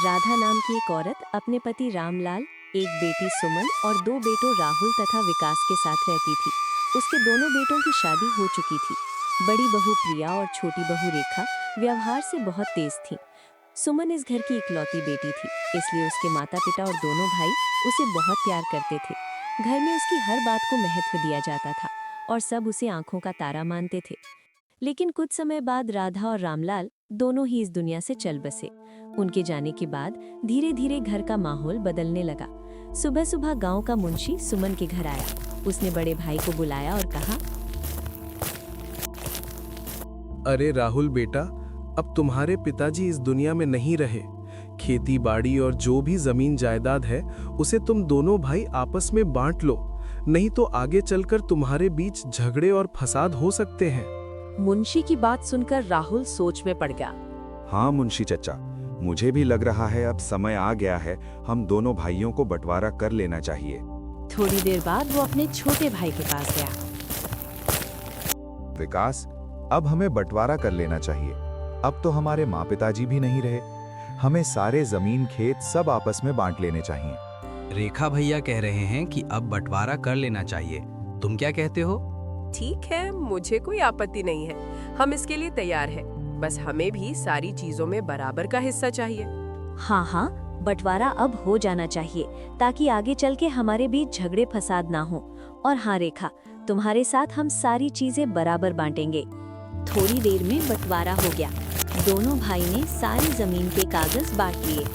राधा नाम की एक औरत अपने पति रामलाल, एक बेटी सुमन और दो बेटों राहुल तथा विकास के साथ रहती थी। उसके दोनों बेटों की शादी हो चुकी थी। बड़ी बहू प्रिया और छोटी बहू रेखा व्यवहार से बहुत तेज थीं। सुमन इस घर की इकलौती बेटी थी, इसलिए उसके माता पिता और दोनों भाई उसे बहुत प्यार करते थे। घर में उसकी हर बात को महत्व दिया जाता था और सब उसे आंखों का तारा मानते थे। लेकिन कुछ समय बाद राधा और रामलाल दोनों ही इस दुनिया से चल बसे। उनके जाने के बाद धीरे धीरे घर का माहौल बदलने लगा। सुबह सुबह गांव का मुंशी सुमन के घर आया। उसने बड़े भाई को बुलाया और कहा, अरे राहुल बेटा, अब तुम्हारे पिताजी इस दुनिया में नहीं रहे। खेती बाड़ी और जो भी जमीन जायदाद है उसे तुम दोनों भाई आपस में बांट लो, नहीं तो आगे चलकर तुम्हारे बीच झगड़े और फसाद हो सकते हैं। मुंशी की बात सुनकर राहुल सोच में पड़ गया। हाँ मुंशी चचा, मुझे भी लग रहा है अब समय आ गया है, हम दोनों भाइयों को बंटवारा कर लेना चाहिए। थोड़ी देर बाद वो अपने छोटे भाई के पास गया। विकास, अब हमें बंटवारा कर लेना चाहिए। अब तो हमारे माँ पिताजी भी नहीं रहे, हमें सारे जमीन खेत सब आपस में बांट लेने चाहिए। रेखा भैया कह रहे हैं कि अब बंटवारा कर लेना चाहिए, तुम क्या कहते हो? ठीक है, मुझे कोई आपत्ति नहीं है, हम इसके लिए तैयार हैं। बस हमें भी सारी चीजों में बराबर का हिस्सा चाहिए। हाँ हाँ, बंटवारा अब हो जाना चाहिए ताकि आगे चल के हमारे बीच झगड़े फसाद ना हो। और हाँ रेखा, तुम्हारे साथ हम सारी चीजें बराबर बांटेंगे। थोड़ी देर में बंटवारा हो गया। दोनों भाई ने सारी जमीन के कागज बांट लिए।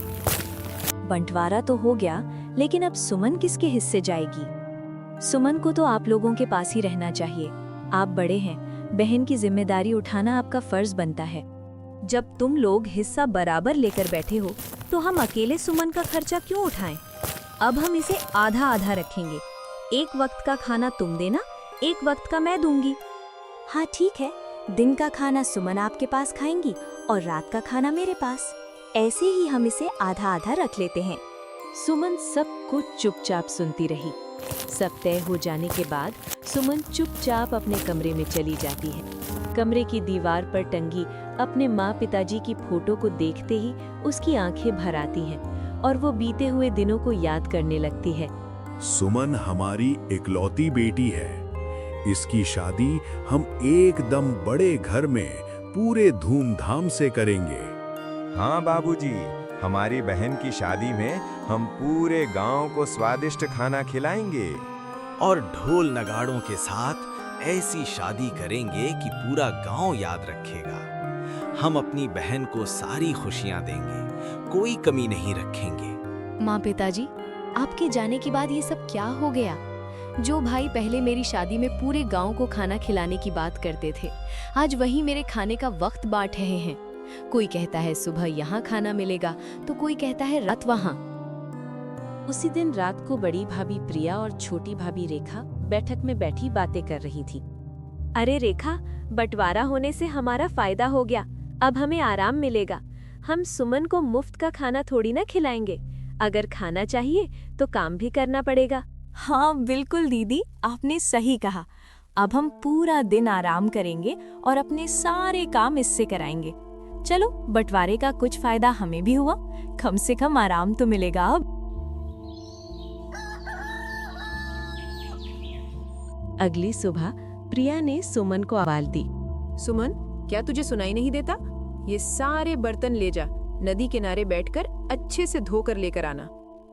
बंटवारा तो हो गया, लेकिन अब सुमन किसके हिस्से जाएगी? सुमन को तो आप लोगों के पास ही रहना चाहिए। आप बड़े हैं, बहन की जिम्मेदारी उठाना आपका फर्ज बनता है। जब तुम लोग हिस्सा बराबर लेकर बैठे हो तो हम अकेले सुमन का खर्चा क्यों उठाएं? अब हम इसे आधा आधा रखेंगे। एक वक्त का खाना तुम देना, एक वक्त का मैं दूंगी। हाँ ठीक है, दिन का खाना सुमन आपके पास खाएंगी और रात का खाना मेरे पास। ऐसे ही हम इसे आधा आधा रख लेते हैं। सुमन सब कुछ चुपचाप सुनती रही। सब तय हो जाने के बाद सुमन चुपचाप अपने कमरे में चली जाती है। कमरे की दीवार पर टंगी अपने माँ पिताजी की फोटो को देखते ही उसकी आंखें भर आती हैं और वो बीते हुए दिनों को याद करने लगती है। सुमन हमारी इकलौती बेटी है, इसकी शादी हम एकदम बड़े घर में पूरे धूमधाम से करेंगे। हाँ बाबूजी, हमारी बहन की शादी में हम पूरे गांव को स्वादिष्ट खाना खिलाएंगे और ढोल नगाड़ों के साथ ऐसी शादी करेंगे कि पूरा गांव याद रखेगा। हम अपनी बहन को सारी खुशियां देंगे, कोई कमी नहीं रखेंगे। माँ पिताजी, आपके जाने के बाद ये सब क्या हो गया? जो भाई पहले मेरी शादी में पूरे गांव को खाना खिलाने की बात करते थे, आज वही मेरे खाने का वक्त बांट रहे हैं। कोई कहता है सुबह यहाँ खाना मिलेगा तो कोई कहता है रात वहाँ। उसी दिन रात को बड़ी भाभी प्रिया और छोटी भाभी रेखा बैठक में बैठी बातें कर रही थी। अरे रेखा, बंटवारा होने से हमारा फायदा हो गया, अब हमें आराम मिलेगा। हम सुमन को मुफ्त का खाना थोड़ी ना खिलाएंगे। अगर खाना चाहिए तो काम भी करना पड़ेगा। हाँ बिल्कुल दीदी, आपने सही कहा। अब हम पूरा दिन आराम करेंगे और अपने सारे काम इससे कराएंगे। चलो, बंटवारे का कुछ फायदा हमें भी हुआ, कम से कम आराम तो मिलेगा अब। अगली सुबह प्रिया ने सुमन को आवाज दी। सुमन, क्या तुझे सुनाई नहीं देता? ये सारे बर्तन ले जा, नदी किनारे बैठकर अच्छे से धोकर लेकर आना।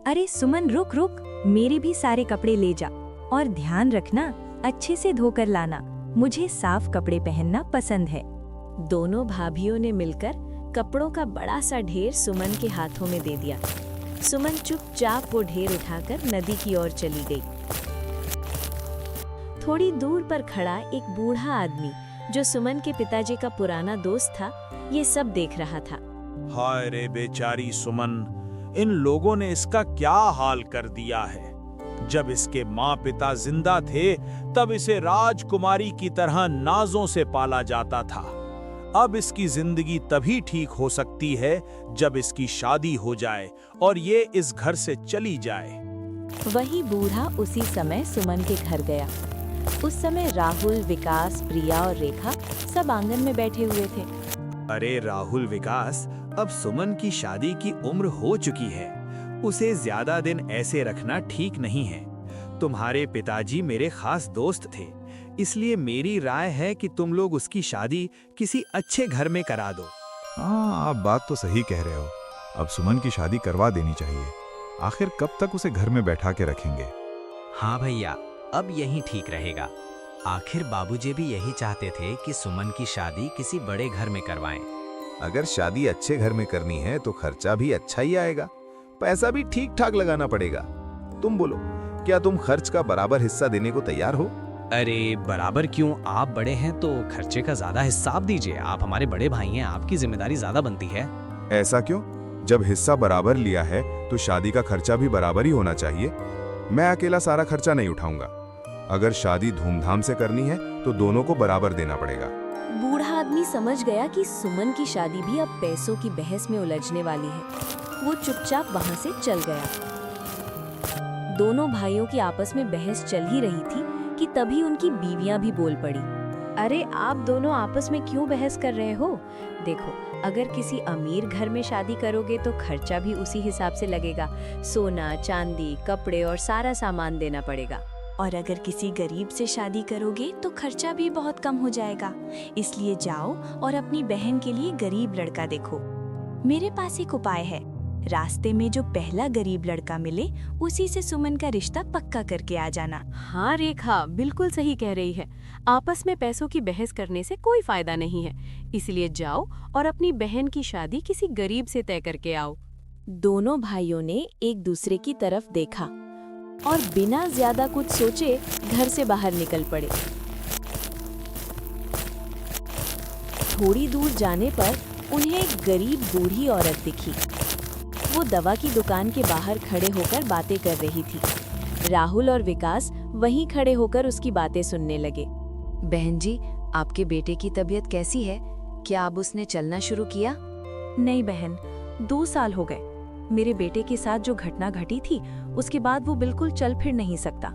अरे सुमन रुक रुक, मेरे भी सारे कपड़े ले जा और ध्यान रखना अच्छे से धोकर लाना। मुझे साफ कपड़े पहनना पसंद है। दोनों भाभियों ने मिलकर कपड़ों का बड़ा सा ढेर सुमन के हाथों में दे दिया। सुमन चुपचाप वो ढेर उठाकर नदी की ओर चली गई। थोड़ी दूर पर खड़ा एक बूढ़ा आदमी, जो सुमन के पिताजी का पुराना दोस्त था, ये सब देख रहा था। हाय रे बेचारी सुमन, इन लोगों ने इसका क्या हाल कर दिया है। जब इसके माँ पिता जिंदा थे तब इसे राजकुमारी की तरह नाजों से पाला जाता था। अब इसकी जिंदगी तभी ठीक हो सकती है जब इसकी शादी हो जाए और ये इस घर से चली जाए। वही बूढ़ा उसी समय सुमन के घर गया। उस समय राहुल, विकास, प्रिया और रेखा सब आंगन में बैठे हुए थे। अरे राहुल, विकास, अब सुमन की शादी की उम्र हो चुकी है, उसे ज्यादा दिन ऐसे रखना ठीक नहीं है। तुम्हारे पिताजी मेरे खास दोस्त थे, इसलिए मेरी राय है कि तुम लोग उसकी शादी किसी अच्छे घर में करा दो। हाँ, आप बात तो सही कह रहे हो। अब सुमन की शादी करवा देनी चाहिए। आखिर कब तक उसे घर में बैठा के रखेंगे? हाँ भैया, अब यही ठीक रहेगा। आखिर बाबूजी भी यही चाहते थे कि सुमन की शादी किसी बड़े घर में करवाएं। अगर शादी अच्छे घर में करनी है तो खर्चा भी अच्छा ही आएगा, पैसा भी ठीक ठाक लगाना पड़ेगा। तुम बोलो, क्या तुम खर्च का बराबर हिस्सा देने को तैयार हो? अरे बराबर क्यों, आप बड़े हैं तो खर्चे का ज्यादा हिस्सा आप दीजिए। आप हमारे बड़े भाई हैं, आपकी जिम्मेदारी ज्यादा बनती है। ऐसा क्यों? जब हिस्सा बराबर लिया है तो शादी का खर्चा भी बराबर ही होना चाहिए। मैं अकेला सारा खर्चा नहीं उठाऊंगा। अगर शादी धूमधाम से करनी है तो दोनों को बराबर देना पड़ेगा। बूढ़ा आदमी समझ गया कि सुमन की शादी भी अब पैसों की बहस में उलझने वाली है। वो चुपचाप वहां से चल गया। दोनों भाइयों की आपस में बहस चल ही रही थी कि तभी उनकी बीवियां भी बोल पड़ी। अरे आप दोनों आपस में क्यों बहस कर रहे हो? देखो, अगर किसी अमीर घर में शादी करोगे तो खर्चा भी उसी हिसाब से लगेगा। सोना, चांदी, कपड़े और सारा सामान देना पड़ेगा। और अगर किसी गरीब से शादी करोगे तो खर्चा भी बहुत कम हो जाएगा। इसलिए जाओ और अपनी बहन के लिए गरीब लड़का देखो। मेरे पास एक उपाय है। रास्ते में जो पहला गरीब लड़का मिले उसी से सुमन का रिश्ता पक्का करके आ जाना। हाँ रेखा बिल्कुल सही कह रही है। आपस में पैसों की बहस करने से कोई फायदा नहीं है। इसलिए जाओ और अपनी बहन की शादी किसी गरीब से तय करके आओ। दोनों भाइयों ने एक दूसरे की तरफ देखा और बिना ज्यादा कुछ सोचे घर से बाहर निकल पड़े। थोड़ी दूर जाने पर उन्हें एक गरीब बूढ़ी औरत दिखी। वो दवा की दुकान के बाहर खड़े होकर बातें कर रही थी। राहुल और विकास वहीं खड़े होकर उसकी बातें सुनने लगे। बहन जी, आपके बेटे की तबीयत कैसी है? क्या अब उसने चलना शुरू किया? नहीं बहन, 2 साल हो गए। मेरे बेटे के साथ जो घटना घटी थी उसके बाद वो बिल्कुल चल फिर नहीं सकता।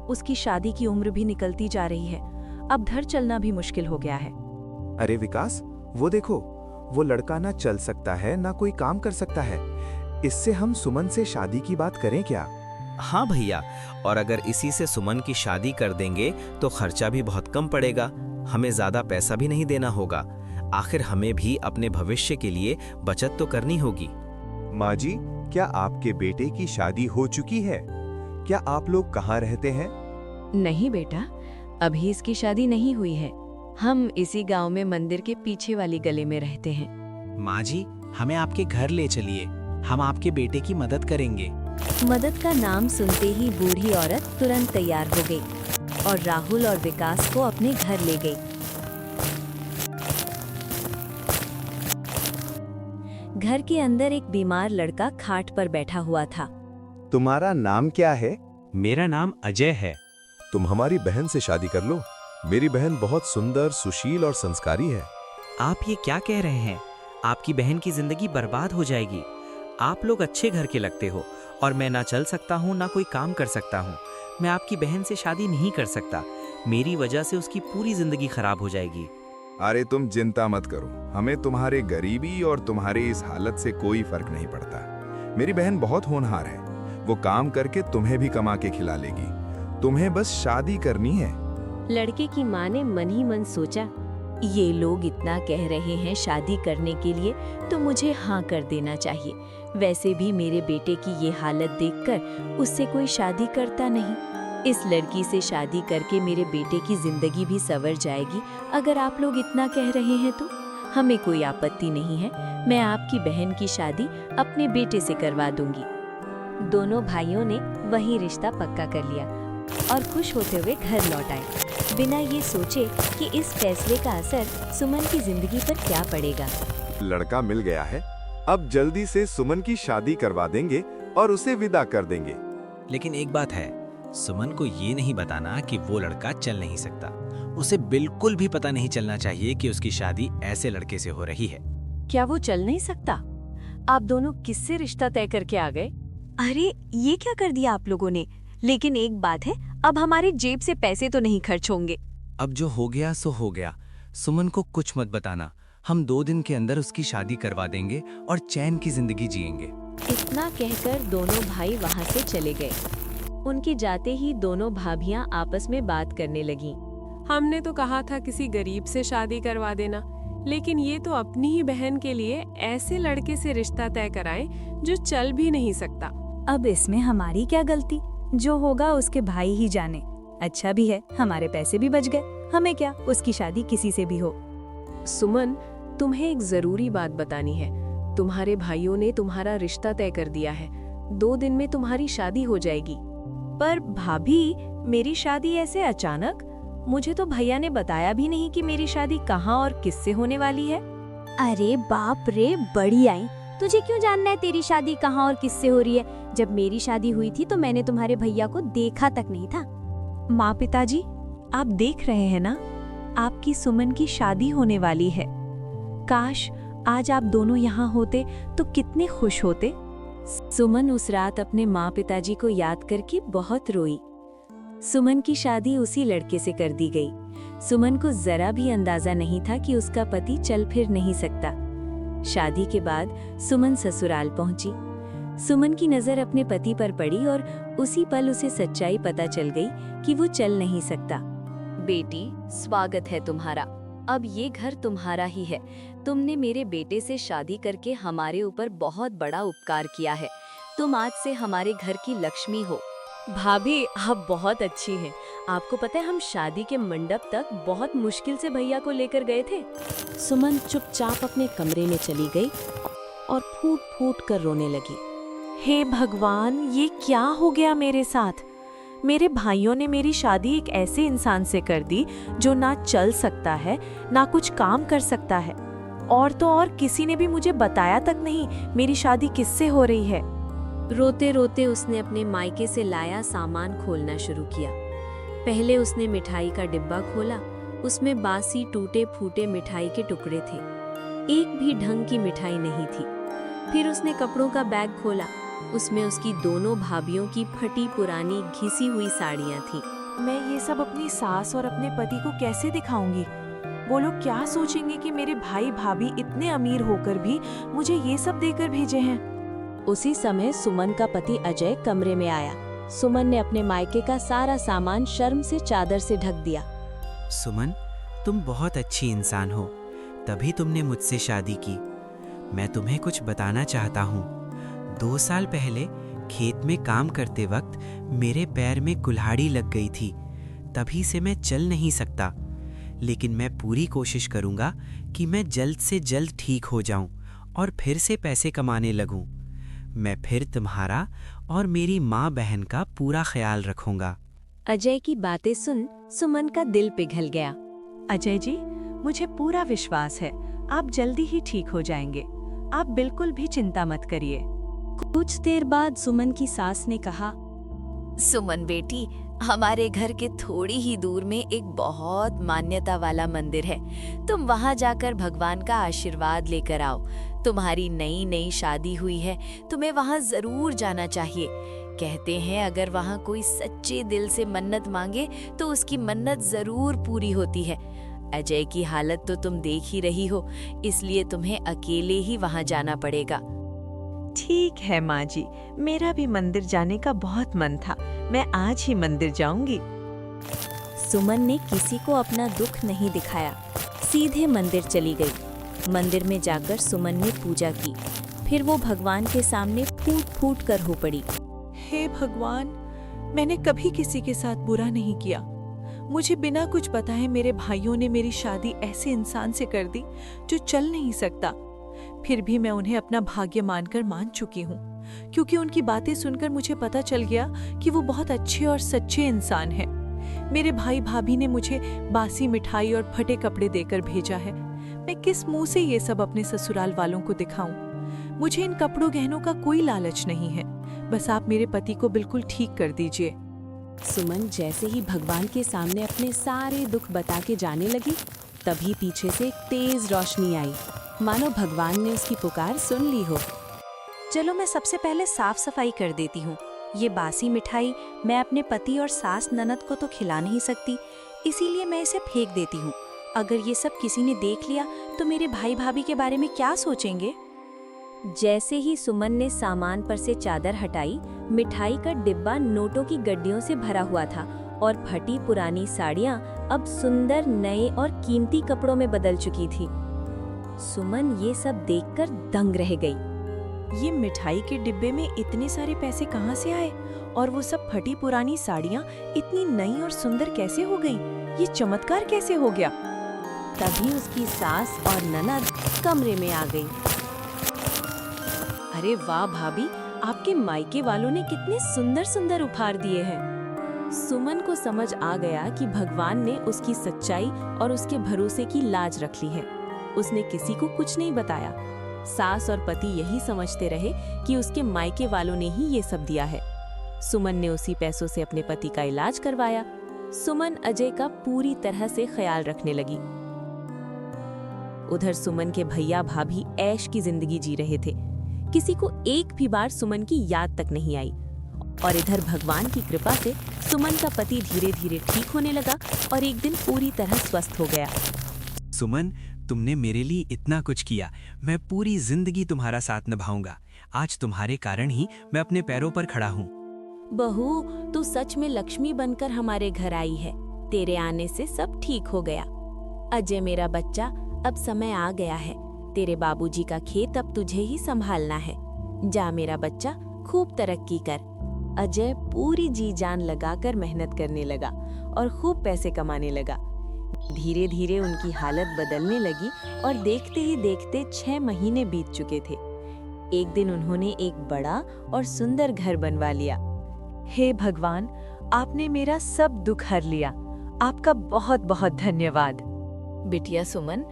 उसकी शादी की उम्र भी निकलती जा रही है। अब घर चलना भी मुश्किल हो गया है। अरे विकास, वो देखो, वो लड़का ना चल सकता है ना कोई काम कर सकता है। इससे हम सुमन से शादी की बात करें क्या? हाँ भैया, और अगर इसी से सुमन की शादी कर देंगे तो खर्चा भी बहुत कम पड़ेगा। हमें ज्यादा पैसा भी नहीं देना होगा। आखिर हमें भी अपने भविष्य के लिए बचत तो करनी होगी। माँ जी, क्या आपके बेटे की शादी हो चुकी है? क्या आप लोग कहाँ रहते हैं? नहीं बेटा, अभी इसकी शादी नहीं हुई है। हम इसी गांव में मंदिर के पीछे वाली गली में रहते हैं। माँ जी, हमें आपके घर ले चलिए, हम आपके बेटे की मदद करेंगे। मदद का नाम सुनते ही बूढ़ी औरत तुरंत तैयार हो गई और राहुल और विकास को अपने घर ले गई। घर के अंदर एक बीमार लड़का खाट पर बैठा हुआ था। तुम्हारा नाम क्या है? मेरा नाम अजय है। तुम हमारी बहन से शादी कर लो। मेरी बहन बहुत सुंदर, सुशील और संस्कारी है। आप ये क्या कह रहे हैं? आपकी बहन की जिंदगी बर्बाद हो जाएगी। आप लोग अच्छे घर के लगते हो और मैं ना चल सकता हूँ ना कोई काम कर सकता हूँ। मैं आपकी बहन से शादी नहीं कर सकता। मेरी वजह से उसकी पूरी जिंदगी खराब हो जाएगी। अरे तुम चिंता मत करो, हमें तुम्हारे गरीबी और तुम्हारी इस हालत से कोई फर्क नहीं पड़ता। मेरी बहन बहुत होनहार है, वो काम करके तुम्हें भी कमा के खिला लेगी। तुम्हें बस शादी करनी है। लड़के की माँ ने मन ही मन सोचा, ये लोग इतना कह रहे हैं शादी करने के लिए तो मुझे हाँ कर देना चाहिए। वैसे भी मेरे बेटे की ये हालत देखकर उससे कोई शादी करता नहीं। इस लड़की से शादी करके मेरे बेटे की जिंदगी भी संवर जाएगी। अगर आप लोग इतना कह रहे हैं तो हमें कोई आपत्ति नहीं है। मैं आपकी बहन की शादी अपने बेटे से करवा दूंगी। दोनों भाइयों ने वही रिश्ता पक्का कर लिया और खुश होते हुए घर लौट आए, बिना ये सोचे कि इस फैसले का असर सुमन की जिंदगी पर क्या पड़ेगा। लड़का मिल गया है, अब जल्दी से सुमन की शादी करवा देंगे और उसे विदा कर देंगे। लेकिन एक बात है, सुमन को ये नहीं बताना कि वो लड़का चल नहीं सकता। उसे बिल्कुल भी पता नहीं चलना चाहिए कि उसकी शादी ऐसे लड़के से हो रही है। क्या वो चल नहीं सकता? आप दोनों किससे रिश्ता तय करके आ गए? अरे ये क्या कर दिया आप लोगों ने? लेकिन एक बात है, अब हमारे जेब से पैसे तो नहीं खर्च होंगे। अब जो हो गया सो हो गया। सुमन को कुछ मत बताना। हम 2 दिन के अंदर उसकी शादी करवा देंगे और चैन की जिंदगी जिएंगे। इतना कहकर दोनों भाई वहां से चले गए। उनके जाते ही दोनों भाभियां आपस में बात करने लगीं। हमने तो कहा था किसी गरीब से शादी करवा देना, लेकिन ये तो अपनी ही बहन के लिए ऐसे लड़के से रिश्ता तय कराएं जो चल भी नहीं सकता। अब इसमें हमारी क्या गलती? जो होगा उसके भाई ही जाने। अच्छा भी है, हमारे पैसे भी बच गए। हमें क्या, उसकी शादी किसी से भी हो। सुमन, तुम्हें एक जरूरी बात बतानी है। तुम्हारे भाइयों ने तुम्हारा रिश्ता तय कर दिया है। 2 दिन में तुम्हारी शादी हो जाएगी। पर भाभी, मेरी शादी ऐसे अचानक? मुझे तो भैया ने बताया भी नहीं कि मेरी शादी कहाँ और किससे होने वाली है। अरे बाप रे, बड़ी आई। तुझे क्यों जानना है तेरी शादी कहाँ और किससे हो रही है? जब मेरी शादी हुई थी तो मैंने तुम्हारे भैया को देखा तक नहीं था। माँ पिताजी, आप देख रहे हैं ना, आपकी सुमन की शादी होने वाली है। काश आज आप दोनों यहाँ होते तो कितने खुश होते। सुमन उस रात अपने माँ पिताजी को याद करके बहुत रोई। सुमन की शादी उसी लड़के से कर दी गई। सुमन को जरा भी अंदाजा नहीं था कि उसका पति चल फिर नहीं सकता। शादी के बाद सुमन ससुराल पहुंची। सुमन की नजर अपने पति पर पड़ी और उसी पल उसे सच्चाई पता चल गई कि वो चल नहीं सकता। बेटी, स्वागत है तुम्हारा। अब ये घर तुम्हारा ही है। तुमने मेरे बेटे से शादी करके हमारे ऊपर बहुत बड़ा उपकार किया है। तुम आज से हमारे घर की लक्ष्मी हो। भाभी, आप बहुत अच्छी हैं। आपको पता है, हम शादी के मंडप तक बहुत मुश्किल से भैया को लेकर गए थे। सुमन चुपचाप अपने कमरे में चली गई और फूट फूट कर रोने लगी। हे भगवान, ये क्या हो गया मेरे साथ? मेरे भाइयों ने मेरी शादी एक ऐसे इंसान से कर दी जो ना चल सकता है, ना कुछ काम कर सकता है। और तो और किसी ने भी मुझे बताया तक नहीं मेरी शादी किससे हो रही है। रोते रोते उसने अपने मायके से लाया सामान खोलना शुरू किया। पहले उसने मिठाई का डिब्बा खोला। उसमें बासी टूटे फूटे मिठाई के टुकड़े थे। एक भी ढंग की मिठाई नहीं थी। फिर उसने कपड़ों का बैग खोला। उसमें उसकी दोनों भाभियों की फटी पुरानी घिसी हुई साड़ियाँ थीं। मैं ये सब अपनी सास और अपने पति को कैसे दिखाऊंगी? वो लोग क्या सोचेंगे कि मेरे भाई भाभी इतने अमीर होकर भी मुझे ये सब देकर भेजे हैं। उसी समय सुमन का पति अजय कमरे में आया। सुमन ने अपने मायके का सारा सामान शर्म से चादर से ढक दिया। सुमन, तुम बहुत अच्छी इंसान हो, तभी तुमने मुझसे शादी की। मैं तुम्हें कुछ बताना चाहता हूँ। 2 साल पहले खेत में काम करते वक्त मेरे पैर में कुल्हाड़ी लग गई थी। तभी से मैं चल नहीं सकता, लेकिन मैं पूरी कोशिश करूँगा कि मैं जल्द से जल्द ठीक हो जाऊँ और फिर से पैसे कमाने लगूँ। मैं फिर तुम्हारा और मेरी माँ बहन का पूरा ख्याल रखूँगा। अजय की बातें सुन सुमन का दिल पिघल गया। अजय जी, मुझे पूरा विश्वास है आप जल्दी ही ठीक हो जाएंगे। आप बिल्कुल भी चिंता मत करिए। कुछ देर बाद सुमन की सास ने कहा, सुमन बेटी, हमारे घर के थोड़ी ही दूर में एक बहुत मान्यता वाला मंदिर है। तुम वहां जाकर भगवान का आशीर्वाद लेकर आओ। तुम्हारी नई नई शादी हुई है, तुम्हें वहां जरूर जाना चाहिए। कहते हैं अगर वहां कोई सच्चे दिल से मन्नत मांगे तो उसकी मन्नत जरूर पूरी होती है। अजय की हालत तो तुम देख ही रही हो, इसलिए तुम्हें अकेले ही वहां जाना पड़ेगा। ठीक है माँ जी, मेरा भी मंदिर जाने का बहुत मन था। मैं आज ही मंदिर जाऊंगी। सुमन ने किसी को अपना दुख नहीं दिखाया, सीधे मंदिर चली गई। मंदिर में जाकर सुमन ने पूजा की। फिर वो भगवान के सामने फूट फूट कर रो पड़ी। हे भगवान, मैंने कभी किसी के साथ बुरा नहीं किया। मुझे बिना कुछ बताए मेरे भाइयों ने मेरी शादी ऐसे इंसान से कर दी जो चल नहीं सकता। फिर भी मैं उन्हें अपना भाग्य मानकर मान चुकी हूँ, क्योंकि उनकी बातें सुनकर मुझे पता चल गया कि वो बहुत अच्छे और सच्चे इंसान हैं। मेरे भाई भाभी ने मुझे बासी मिठाई और फटे कपड़े देकर भेजा है। मैं किस मुंह से ये सब अपने ससुराल वालों को दिखाऊं? मुझे इन कपड़ों गहनों का कोई लालच नहीं है। बस आप मेरे पति को बिल्कुल ठीक कर दीजिए। सुमन जैसे ही भगवान के सामने अपने सारे दुख बता के जाने लगी, तभी पीछे से एक तेज रोशनी आई, मानो भगवान ने उसकी पुकार सुन ली हो। चलो मैं सबसे पहले साफ सफाई कर देती हूँ। ये बासी मिठाई मैं अपने पति और सास ननद को तो खिला नहीं सकती, इसीलिए मैं इसे फेंक देती हूँ। अगर ये सब किसी ने देख लिया तो मेरे भाई भाभी के बारे में क्या सोचेंगे? जैसे ही सुमन ने सामान पर से चादर हटाई, मिठाई का डिब्बा नोटों की गड्डियों से भरा हुआ था और फटी पुरानी साड़ियां अब सुंदर नए और कीमती कपड़ों में बदल चुकी थी। सुमन ये सब देखकर दंग रह गई। ये मिठाई के डिब्बे में इतने सारे पैसे कहाँ से आए? और वो सब फटी पुरानी साड़ियाँ इतनी नई और सुंदर कैसे हो गई? ये चमत्कार कैसे हो गया? तभी उसकी सास और ननद कमरे में आ गई। अरे वाह भाभी, आपके मायके वालों ने कितने सुंदर सुंदर उपहार दिए हैं। सुमन को समझ आ गया कि भगवान ने उसकी सच्चाई और उसके भरोसे की लाज रख ली है। उसने किसी को कुछ नहीं बताया। सास और पति यही समझते रहे कि उसके मायके वालों ने ही ये सब दिया है। सुमन ने उसी पैसों से अपने पति का इलाज करवाया। सुमन अजय का पूरी तरह से ख्याल रखने लगी। उधर सुमन के भैया भाभी ऐश की जिंदगी जी रहे थे। किसी को एक भी बार सुमन की याद तक नहीं आई। और इधर भगवान की कृपा से सुमन का पति धीरे धीरे ठीक होने लगा और एक दिन पूरी तरह स्वस्थ हो गया। सुमन, तुमने मेरे लिए इतना कुछ किया। मैं पूरी जिंदगी तुम्हारा साथ निभाऊंगा। आज तुम्हारे कारण ही मैं अपने पैरों पर खड़ा हूँ। बहू, तू सच में लक्ष्मी बनकर हमारे घर आई है। तेरे आने से सब ठीक हो गया। अजय मेरा बच्चा, अब समय आ गया है। तेरे बाबूजी का खेत अब तुझे ही संभालना है। जा मेरा बच्चा, खूब तरक्की कर। अजय पूरी जी जान लगाकर मेहनत करने लगा और खूब पैसे कमाने लगा। धीरे धीरे उनकी हालत बदलने लगी और देखते ही देखते 6 महीने बीत चुके थे। एक दिन उन्होंने एक बड़ा और सुंदर घर बनवा लिया। हे भगवान, आपने मेरा सब दुख हर लिया। आपका बहुत बहुत धन्यवाद। बिटिया सुमन,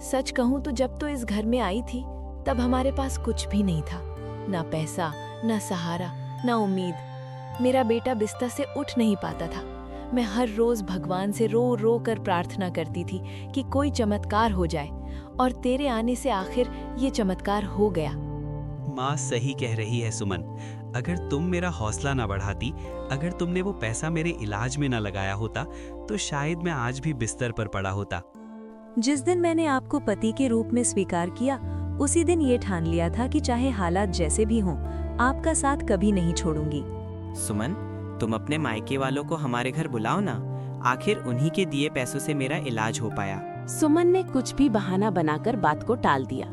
सच कहूँ तो जब तो इस घर में आई थी तब हमारे पास कुछ भी नहीं था। ना पैसा, ना सहारा, ना उम्मीद। मेरा बेटा बिस्तर से उठ नहीं पाता था। मैं हर रोज भगवान से रो रो कर प्रार्थना करती थी कि कोई चमत्कार हो जाए, और तेरे आने से आखिर ये चमत्कार हो गया। माँ सही कह रही है सुमन। अगर तुम मेरा हौसला ना बढ़ाती, अगर तुमने वो पैसा मेरे इलाज में ना लगाया होता, तो शायद मैं आज भी बिस्तर पर पड़ा होता। जिस दिन मैंने आपको पति के रूप में स्वीकार किया, उसी दिन ये ठान लिया था कि चाहे हालात जैसे भी हों, आपका साथ कभी नहीं छोड़ूंगी। सुमन, तुम अपने मायके वालों को हमारे घर बुलाओ ना। आखिर उन्हीं के दिए पैसों से मेरा इलाज हो पाया। सुमन ने कुछ भी बहाना बनाकर बात को टाल दिया।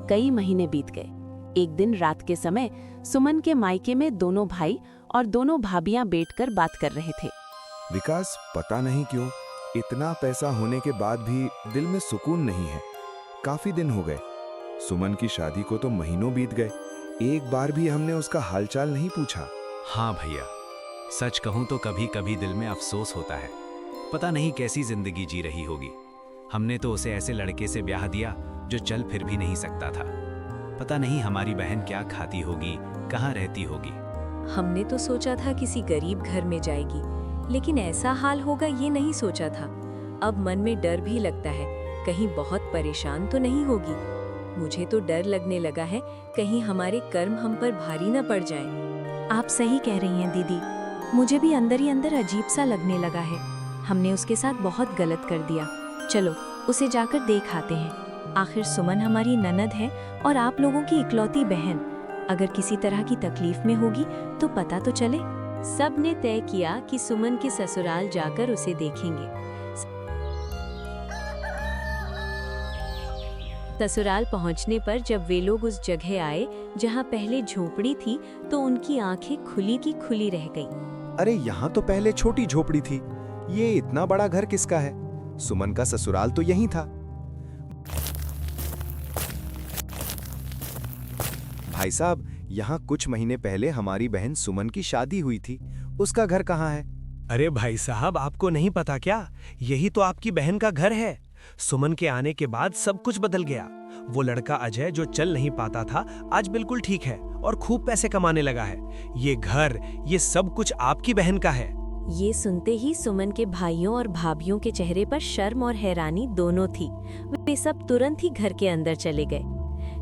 कई महीने बीत गए। एक दिन रात के समय सुमन के मायके में दोनों भाई और दोनों भाभियां बैठकर बात कर रहे थे। विकास, पता नहीं क्यों इतना पैसा होने के बाद भी दिल में सुकून नहीं है। काफी दिन हो गए। सुमन की शादी को तो महीनों बीत गए, एक बार भी हमने उसका हालचाल नहीं पूछा। हाँ भैया, सच कहूं तो कभी कभी दिल में अफसोस होता है। पता नहीं कैसी जिंदगी जी रही होगी। हमने तो उसे ऐसे लड़के से ब्याह दिया जो चल फिर भी नहीं सकता था। पता नहीं हमारी बहन क्या खाती होगी, कहाँ रहती होगी। हमने तो सोचा था किसी गरीब घर में जाएगी, लेकिन ऐसा हाल होगा ये नहीं सोचा था। अब मन में डर भी लगता है, कहीं बहुत परेशान तो नहीं होगी। मुझे तो डर लगने लगा है कहीं हमारे कर्म हम पर भारी न पड़ जाएं। आप सही कह रही हैं दीदी, मुझे भी अंदर ही अंदर अजीब सा लगने लगा है। हमने उसके साथ बहुत गलत कर दिया। चलो उसे जाकर देख आते हैं। आखिर सुमन हमारी ननद है और आप लोगों की इकलौती बहन। अगर किसी तरह की तकलीफ में होगी तो पता तो चले। सब ने तय किया कि सुमन के ससुराल जाकर उसे देखेंगे। ससुराल पहुंचने पर जब वे लोग उस जगह आए जहां पहले झोपड़ी थी, तो उनकी आंखें खुली की खुली रह गईं। अरे यहाँ तो पहले छोटी झोपड़ी थी, ये इतना बड़ा घर किसका है? सुमन का ससुराल तो यहीं था। भाई साहब, यहाँ कुछ महीने पहले हमारी बहन सुमन की शादी हुई थी, उसका घर कहाँ है? अरे भाई साहब, आपको नहीं पता क्या? यही तो आपकी बहन का घर है। सुमन के आने के बाद सब कुछ बदल गया। वो लड़का अजय जो चल नहीं पाता था, आज बिल्कुल ठीक है और खूब पैसे कमाने लगा है। ये घर, ये सब कुछ आपकी बहन का है। ये सुनते ही सुमन के भाइयों और भाभियों के चेहरे पर शर्म और हैरानी दोनों थी। वे सब तुरंत ही घर के अंदर चले गए।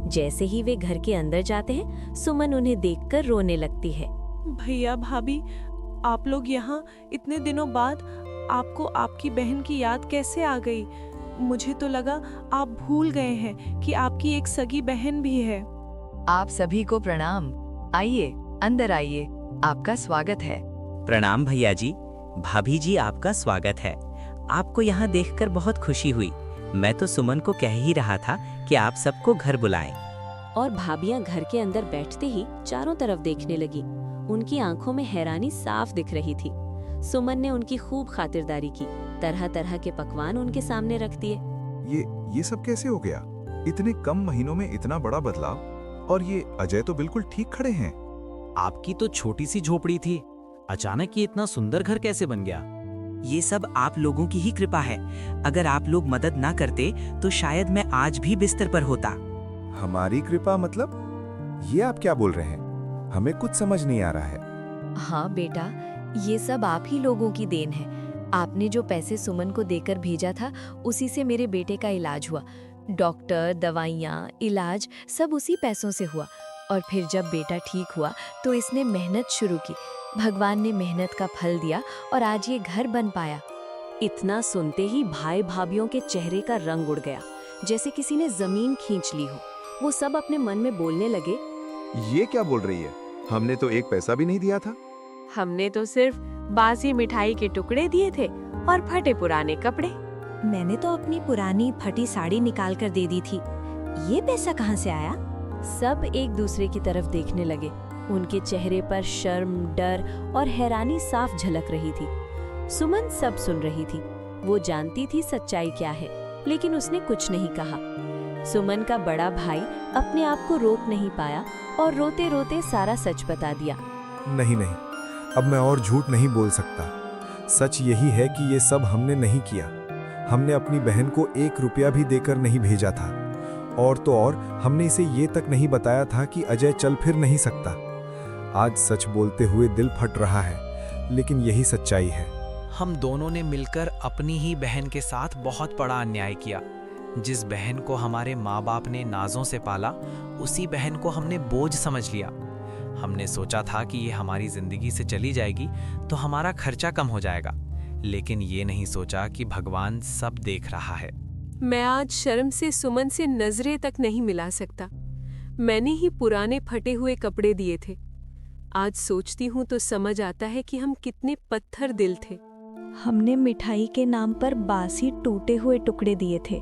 जैसे ही वे घर के अंदर जाते हैं, सुमन उन्हें देखकर रोने लगती है। भैया भाभी, आप लोग यहाँ इतने दिनों बाद, आपको आपकी बहन की याद कैसे आ गई? मुझे तो लगा आप भूल गए हैं कि आपकी एक सगी बहन भी है। आप सभी को प्रणाम। आइए, अंदर आइए, आपका स्वागत है। प्रणाम भैया जी, भाभी जी, आपका स्वागत है। आपको यहाँ देखकर बहुत खुशी हुई। मैं तो सुमन को कह ही रहा था कि आप सबको घर बुलाएं। और भाभियां घर के अंदर बैठते ही चारों तरफ देखने लगी। उनकी आंखों में हैरानी साफ दिख रही थी। सुमन ने उनकी खूब खातिरदारी की, तरह तरह के पकवान उनके सामने रख दिए। ये सब कैसे हो गया? इतने कम महीनों में इतना बड़ा बदलाव, और ये अजय तो बिल्कुल ठीक खड़े हैं। आपकी तो छोटी सी झोपड़ी थी, अचानक ये इतना सुंदर घर कैसे बन गया? ये सब आप लोगों की ही कृपा है। अगर आप लोग मदद ना करते तो शायद मैं आज भी बिस्तर पर होता। हमारी कृपा मतलब? ये आप क्या बोल रहे हैं? हमें कुछ समझ नहीं आ रहा है। हाँ बेटा, ये सब आप ही लोगों की देन है। आपने जो पैसे सुमन को देकर भेजा था, उसी से मेरे बेटे का इलाज हुआ। डॉक्टर, दवाइयाँ, इलाज सब उसी पैसों से हुआ। और फिर जब बेटा ठीक हुआ तो इसने मेहनत शुरू की। भगवान ने मेहनत का फल दिया और आज ये घर बन पाया। इतना सुनते ही भाई भाभियों के चेहरे का रंग उड़ गया, जैसे किसी ने जमीन खींच ली हो। वो सब अपने मन में बोलने लगे, ये क्या बोल रही है? हमने तो एक पैसा भी नहीं दिया था। हमने तो सिर्फ बासी मिठाई के टुकड़े दिए थे और फटे पुराने कपड़े। मैंने तो अपनी पुरानी फटी साड़ी निकाल कर दे दी थी। ये पैसा कहाँ से आया? सब एक दूसरे की तरफ देखने लगे। उनके चेहरे पर शर्म, डर और हैरानी साफ झलक रही थी। सुमन सब सुन रही थी। वो जानती थी सच्चाई क्या है, लेकिन उसने कुछ नहीं कहा। सुमन का बड़ा भाई अपने आप को रोक नहीं पाया और रोते रोते सारा सच बता दिया। नहीं, अब मैं और झूठ नहीं बोल सकता। सच यही है कि ये सब हमने नहीं किया। हमने अपनी बहन को 1 रुपया भी देकर नहीं भेजा था। और तो और हमने इसे ये तक नहीं बताया था कि अजय चल फिर नहीं सकता। आज सच बोलते हुए दिल फट रहा है, लेकिन यही सच्चाई है। हम दोनों ने मिलकर अपनी ही बहन के साथ बहुत बड़ा अन्याय किया। जिस बहन को हमारे माँ बाप ने नाजों से पाला, उसी बहन को हमने बोझ समझ लिया। हमने सोचा था कि ये हमारी जिंदगी से चली जाएगी तो हमारा खर्चा कम हो जाएगा, लेकिन ये नहीं सोचा कि भगवान सब देख रहा है। मैं आज शर्म से सुमन से नजरें तक नहीं मिला सकता। मैंने ही पुराने फटे हुए कपड़े दिए थे। आज सोचती हूँ तो समझ आता है कि हम कितने पत्थर दिल थे। हमने मिठाई के नाम पर बासी टूटे हुए टुकड़े दिए थे।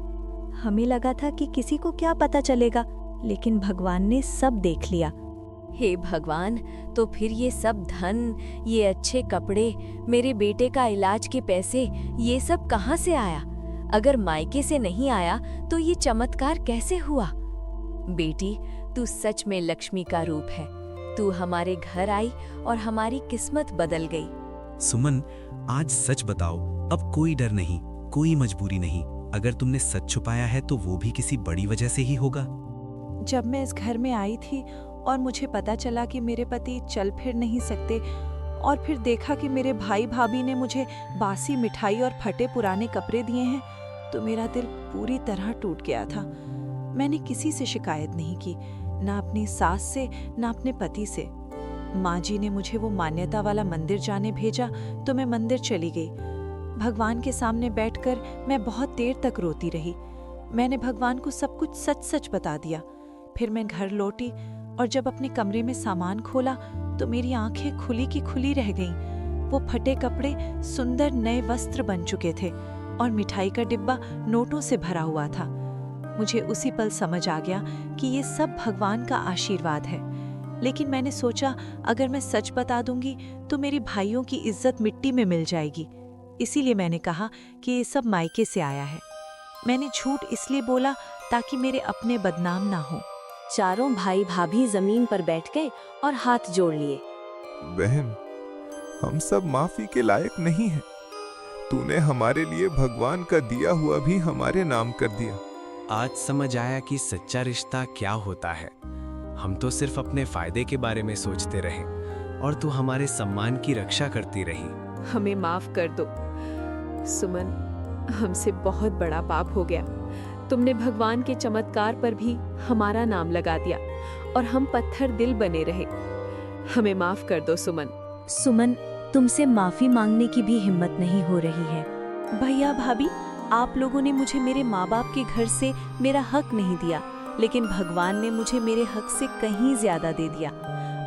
हमें लगा था कि किसी को क्या पता चलेगा, लेकिन भगवान ने सब देख लिया। हे भगवान, तो फिर ये सब धन, ये अच्छे कपड़े, मेरे बेटे का इलाज के पैसे, ये सब कहाँ से आया? अगर मायके से नहीं आया तो ये चमत्कार कैसे हुआ? बेटी, तू सच में लक्ष्मी का रूप है। तू हमारे घर आई और हमारी किस्मत बदल गई। सुमन, आज सच बताओ। अब कोई डर नहीं, कोई मजबूरी नहीं। अगर तुमने सच छुपाया है तो वो भी किसी बड़ी वजह से ही होगा। जब मैं इस घर में आई थी और मुझे पता चला कि मेरे पति चल फिर नहीं सकते, और फिर देखा कि मेरे भाई भाभी ने मुझे बासी मिठाई और फटे पुराने कपड़े दिए हैं, तो मेरा दिल पूरी तरह टूट गया था। मैंने किसी से शिकायत नहीं की, ना अपनी सास से, ना अपने पति से। माँ जी ने मुझे वो मान्यता वाला मंदिर जाने भेजा तो मैं मंदिर चली गई। भगवान के सामने बैठकर मैं बहुत देर तक रोती रही। मैंने भगवान को सब कुछ सच सच बता दिया। फिर मैं घर लौटी और जब अपने कमरे में सामान खोला तो मेरी आंखें खुली की खुली रह गईं। वो फटे कपड़े सुंदर नए वस्त्र बन चुके थे और मिठाई का डिब्बा नोटों से भरा हुआ था। मुझे उसी पल समझ आ गया कि ये सब भगवान का आशीर्वाद है। लेकिन मैंने सोचा, अगर मैं सच बता दूंगी तो मेरे भाइयों की इज्जत मिट्टी में मिल जाएगी। इसीलिए मैंने कहा कि ये सब मायके से आया है। मैंने झूठ इसलिए बोला ताकि मेरे अपने बदनाम ना हो। चारों भाई भाभी जमीन पर बैठ गए और हाथ जोड़ लिए। बहन, हम सब माफी के लायक नहीं हैं। तूने हमारे लिए भगवान का दिया हुआ भी हमारे नाम कर दिया। आज समझ आया कि सच्चा रिश्ता क्या होता है। हम तो सिर्फ अपने फायदे के बारे में सोचते रहे और तू हमारे सम्मान की रक्षा करती रही। हमें माफ कर दो सुमन, हमसे बहुत बड़ा पाप हो गया। तुमने भगवान के चमत्कार पर भी हमारा नाम लगा दिया और हम पत्थर दिल बने रहे। हमें माफ कर दो सुमन। सुमन, तुमसे माफी मांगने की भी हिम्मत नहीं हो रही है। भैया भाभी, आप लोगों ने मुझे मेरे माँ बाप के घर से मेरा हक नहीं दिया, लेकिन भगवान ने मुझे मेरे हक से कहीं ज्यादा दे दिया।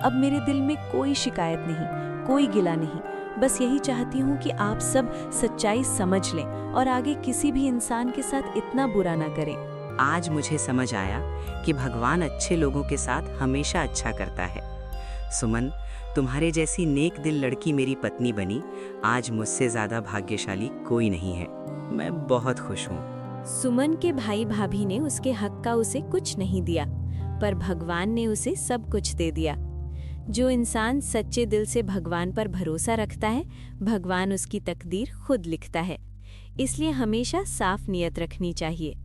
अब मेरे दिल में कोई शिकायत नहीं, कोई गिला नहीं। बस यही चाहती हूँ कि आप सब सच्चाई समझ लें और आगे किसी भी इंसान के साथ इतना बुरा ना करें। आज मुझे समझ आया कि भगवान अच्छे लोगों के साथ हमेशा अच्छा करता है। सुमन, तुम्हारे जैसी नेक दिल लड़की मेरी पत्नी बनी, आज मुझसे ज्यादा भाग्यशाली कोई नहीं है। मैं बहुत खुश हूँ। सुमन के भाई भाभी ने उसके हक का उसे कुछ नहीं दिया, पर भगवान ने उसे सब कुछ दे दिया। जो इंसान सच्चे दिल से भगवान पर भरोसा रखता है, भगवान उसकी तकदीर खुद लिखता है। इसलिए हमेशा साफ नियत रखनी चाहिए।